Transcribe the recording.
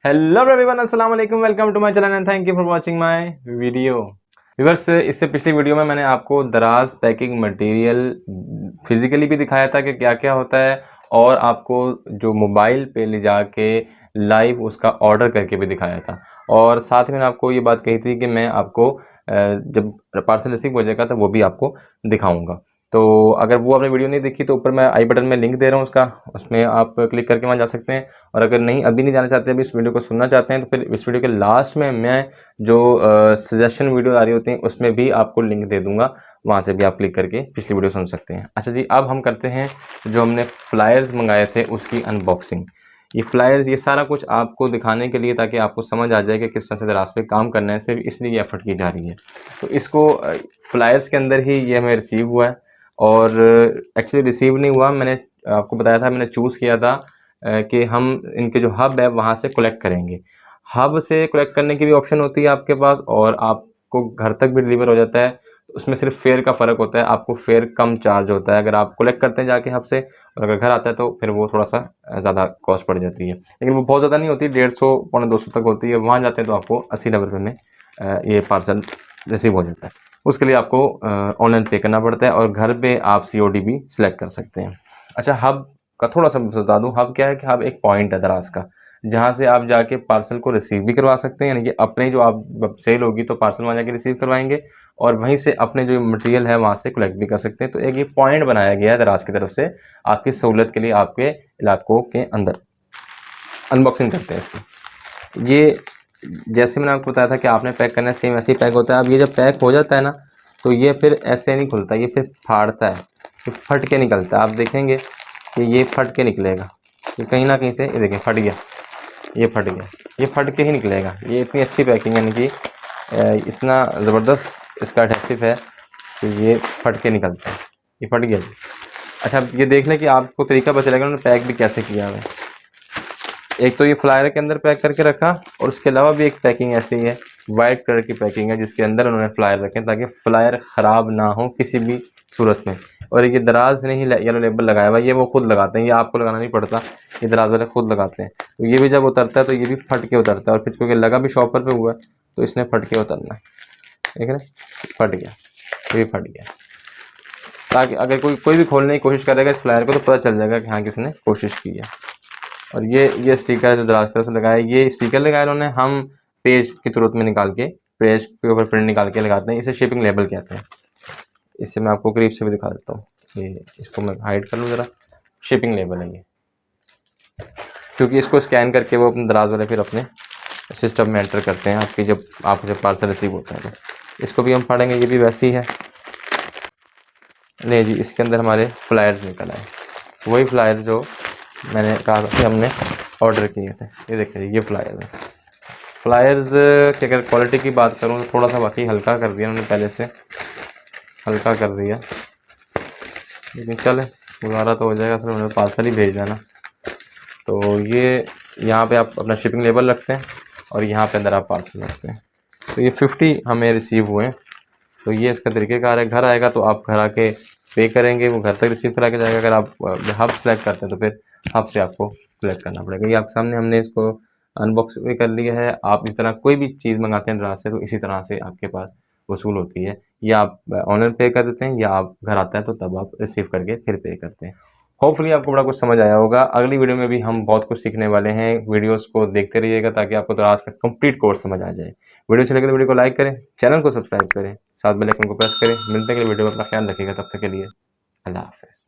Hello everyone, अस्सलाम वालेकुम। Welcome to my channel and thank you for watching my video. Viewers, इससे पिछली video में मैंने आपको दराज पैकिंग मटेरियल फिजिकली भी दिखाया था कि क्या क्या होता है, और आपको जो मोबाइल पे ले जाके लाइव उसका ऑर्डर करके भी दिखाया था। और साथ ही मैंने आपको ये बात कही थी कि मैं आपको जब पार्सल रिसीव हो जाएगा तो वो भी आपको दिखाऊंगा। तो अगर वो आपने वीडियो नहीं देखी तो ऊपर मैं आई बटन में लिंक दे रहा हूँ उसका, उसमें आप क्लिक करके वहाँ जा सकते हैं। और अगर नहीं अभी नहीं जाना चाहते, अभी इस वीडियो को सुनना चाहते हैं, तो फिर इस वीडियो के लास्ट में मैं जो सजेशन वीडियो आ रही होती हैं उसमें भी आपको लिंक दे दूंगा, वहाँ से भी आप क्लिक करके पिछली वीडियो सुन सकते हैं। अच्छा जी, अब हम करते हैं जो हमने फ्लायर्स मंगाए थे उसकी अनबॉक्सिंग। ये फ्लायर्स, ये सारा कुछ आपको दिखाने के लिए, ताकि आपको समझ आ जाए कि किस तरह से दराज पे काम करना है, सिर्फ इसलिए ये एफर्ट की जा रही है। तो इसको फ्लायर्स के अंदर ही ये हमें रिसीव हुआ है। और एक्चुअली रिसीव नहीं हुआ, मैंने आपको बताया था, मैंने चूज़ किया था कि हम इनके जो हब है वहाँ से कलेक्ट करेंगे। हब से कलेक्ट करने की भी ऑप्शन होती है आपके पास, और आपको घर तक भी डिलीवर हो जाता है। उसमें सिर्फ फेयर का फ़र्क होता है, आपको फेयर कम चार्ज होता है अगर आप कलेक्ट करते हैं जाके हब से, और अगर घर आता है तो फिर वो थोड़ा सा ज़्यादा कॉस्ट पड़ जाती है, लेकिन वो बहुत ज़्यादा नहीं होती, 150 पौने 200 तक होती है। वहाँ जाते हैं तो आपको 80-90 रुपये में ये पार्सल रिसीव हो जाता है। उसके लिए आपको ऑनलाइन पे करना पड़ता है, और घर पे आप COD भी सिलेक्ट कर सकते हैं। अच्छा, हब का थोड़ा सा बता दूं। हब क्या है कि हब एक पॉइंट है दराज का, जहां से आप जाके पार्सल को रिसीव भी करवा सकते हैं, यानी कि अपने जो आप सेल होगी तो पार्सल वहाँ जाके रिसीव करवाएंगे, और वहीं से अपने जो मटेरियल है वहाँ से कलेक्ट भी कर सकते हैं। तो एक ये पॉइंट बनाया गया है दराज की तरफ से आपकी सहूलत के लिए, आपके इलाकों के अंदर। अनबॉक्सिंग करते हैं इसकी। ये जैसे मैंने आपको बताया था कि आपने पैक करना है, सेम ऐसे ही पैक होता है। अब ये जब पैक हो जाता है ना, तो ये फिर ऐसे नहीं खुलता, ये फिर फाड़ता है, ये फट के निकलता है। आप देखेंगे कि ये फट के निकलेगा, ये कहीं ना कहीं से, ये देखें फट गया, ये फट गया, ये फट के ही निकलेगा। ये इतनी अच्छी पैकिंग है, यानी कि इतना ज़बरदस्त इसका एडहेसिव है कि ये फट के निकलता है। ये फट गया जी। अच्छा, ये देखने की आपको तरीका पता चलेगा उन्होंने पैक भी कैसे किया है। एक तो ये फ्लायर के अंदर पैक करके रखा, और उसके अलावा भी एक पैकिंग ऐसी है, वाइट कलर की पैकिंग है, जिसके अंदर उन्होंने फ्लायर रखे ताकि फ्लायर ख़राब ना हो किसी भी सूरत में। और ये दराज ने ही येलो लेबल लगाया हुआ है, ये वो खुद लगाते हैं, ये आपको लगाना नहीं पड़ता, ये दराज वाले खुद लगाते हैं। तो ये भी जब उतरता है तो ये भी फट के उतरता है, और फिर क्योंकि लगा भी शॉपर पे हुआ है तो इसने फट के उतरना है। देख रहे, फट गया, ये भी फट गया, ताकि अगर कोई भी खोलने की कोशिश करेगा इस फ्लायर को तो पता चल जाएगा कि हाँ किसने कोशिश की है। और ये स्टिकर जो दराज पे लगाया है, ये स्टिकर लगाया उन्होंने, हम पेज की तुरंत में निकाल के पेज के ऊपर प्रिंट निकाल के लगाते हैं। इसे शिपिंग लेबल कहते हैं। इससे मैं आपको करीब से भी दिखा देता हूँ, ये इसको मैं हाइड कर लूँ ज़रा। शिपिंग लेबल है ये, क्योंकि इसको स्कैन करके वो अपने दराज वाले फिर अपने सिस्टम में एंटर करते हैं आपकी, जब पार्सल रिसीव होता है तो। इसको भी हम फाड़ेंगे, ये भी वैसी है। नहीं जी, इसके अंदर हमारे फ्लायर्स निकल आए, वही फ्लायर्स जो मैंने कहा था कि हमने ऑर्डर किए थे। ये देखिए, ये फ्लायर्स है। फ्लायर्स की अगर क्वालिटी की बात करूँ तो थोड़ा सा वाकई हल्का कर दिया उन्होंने, पहले से हल्का कर दिया, लेकिन चले गुजारा तो हो जाएगा, सर उन्होंने पार्सल ही भेज देना। तो ये यहाँ पे आप अपना शिपिंग लेबल रखते हैं, और यहाँ पे अंदर आप पार्सल रखते हैं। तो ये 50 हमें रिसीव हुए हैं। तो ये इसका तरीक़ेकार है। घर आएगा तो आप घर आके पे करेंगे, वो घर तक रिसीव करा के जाएगा। अगर आप हब सेलेक्ट करते हैं तो फिर हब से आपको सेलेक्ट करना पड़ेगा। ये आपके सामने हमने इसको अनबॉक्स भी कर लिया है। आप इस तरह कोई भी चीज़ मंगाते हैं दराज से तो इसी तरह से आपके पास वसूल होती है, या आप ऑनलाइन पे कर देते हैं, या आप घर आता है तो तब आप रिसीव करके फिर पे करते हैं। होपफुली आपको बड़ा कुछ समझ आया होगा। अगली वीडियो में भी हम बहुत कुछ सीखने वाले हैं। वीडियोस को देखते रहिएगा ताकि आपको दराज का कंप्लीट कोर्स समझ आ जाए। वीडियो अच्छी लगे तो वीडियो को लाइक करें, चैनल को सब्सक्राइब करें, साथ बेल आइकन को प्रेस करें। मिलते हैं अगली वीडियो में, अपना ख्याल रखिएगा। तब तक के लिए अल्लाह हाफ़िज़।